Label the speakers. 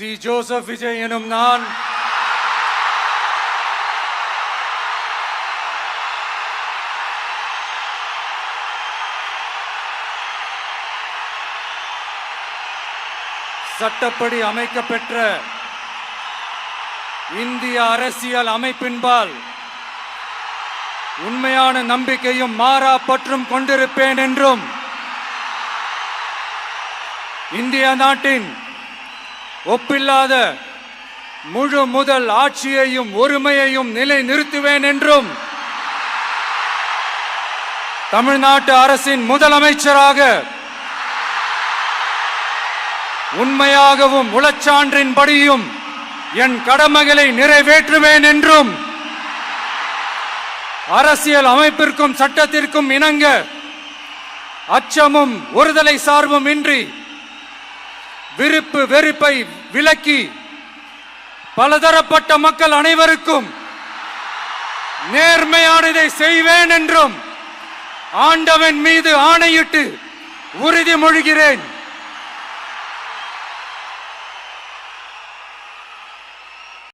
Speaker 1: C. Joseph Vijay எனும் நான் சட்டப்படி அமைக்கப்பெற்ற இந்திய அரசியல் அமைப்பின்பால் உண்மையான நம்பிக்கையும் மாறா பற்றும் கொண்டிருப்பேன் என்றும் இந்திய நாட்டின் ஒப்பில்லாத முழு முதல் ஆட்சியையும் ஒருமையையும் நிலை நிறுத்துவேன் என்றும் தமிழ்நாட்டு அரசின் முதலமைச்சராக உண்மையாகவும் உளச்சான்றின்படியும் என் கடமைகளை நிறைவேற்றுவேன் என்றும் அரசியல் அமைப்பிற்கும் சட்டத்திற்கும் இணங்க அச்சமும் ஒருதலை சார்பும் இன்றி விருப்பு வெறுப்பை விலக்கி பலதரப்பட்ட மக்கள் அனைவருக்கும் நேர்மையானதை செய்வேன் என்றும் ஆண்டவன் மீது ஆணையிட்டு உறுதிமொழிகிறேன்.